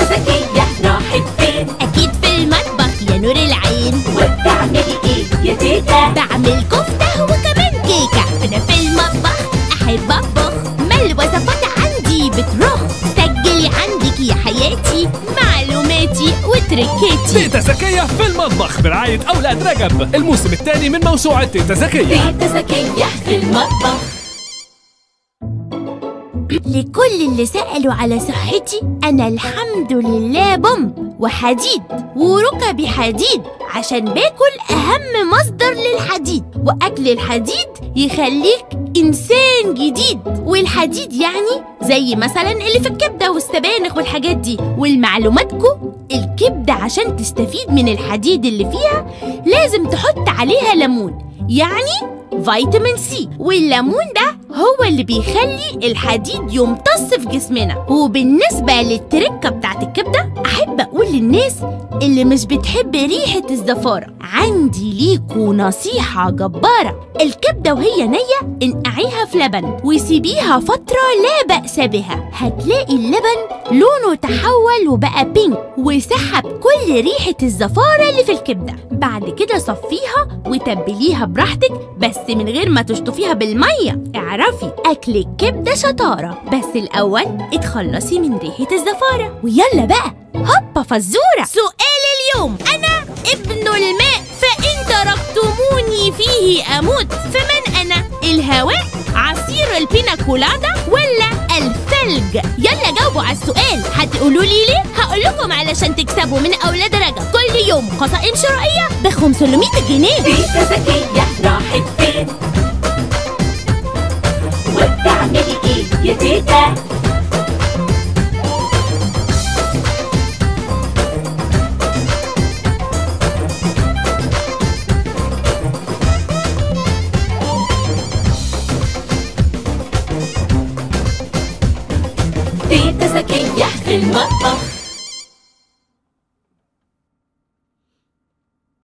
تيتا زكية راحت فين؟ أكيد في المطبخ يا نور العين. وبتعملي ايه يا تيتا؟ بعمل كفتة وكمان كيكة. أنا في المطبخ أحب أطبخ، ما الوصفات عندي بترخ. سجلي عندك يا حياتي معلوماتي وتركاتي. تيتا زكية في المطبخ برعاية أولاد رجب، الموسم الثاني من موسوعة تيتا زكية. تيتا زكية في المطبخ. لكل اللي سألوا على صحتي، أنا الحمد لله بومب وحديد وركبي حديد، عشان باكل أهم مصدر للحديد، وأكل الحديد يخليك إنسان جديد. والحديد يعني زي مثلا اللي في الكبدة والسبانخ والحاجات دي. والمعلوماتكم، الكبدة عشان تستفيد من الحديد اللي فيها لازم تحط عليها ليمون، يعني فيتامين سي. والليمون ده هو اللي بيخلي الحديد يمتص في جسمنا. وبالنسبة للتركة بتاعت الكبدة، أحب أقول للناس اللي مش بتحب ريحة الزفارة، عندي ليكوا نصيحة جبارة. الكبدة وهي نية انقعيها في لبن وسيبيها فترة لا بأس بها، هتلاقي اللبن لونه تحول وبقى بينك وسحب كل ريحة الزفارة اللي في الكبدة. بعد كده صفيها وتبليها براحتك، بس من غير ما تشطفيها بالمية. اعرفي أكل الكبدة شطارة، بس الأول اتخلصي من ريحة الزفارة. ويلا بقى هوبا فزورة. سؤال اليوم: أنا ابن الماء فإن تركتموني فيه أموت، فمن أنا؟ الهواء، عصير البينا كولادا، ولا الثلج؟ يلا جاوبوا على السؤال. هتقولوا لي ليه؟ هقول لكم علشان تكسبوا من أولاد رجب كل يوم قصائم شرائية ب 500 جنيه. تيتا زكية راحت فين؟ وبتعملي ايه يا تيتا؟ تيتا زكية في المطبخ.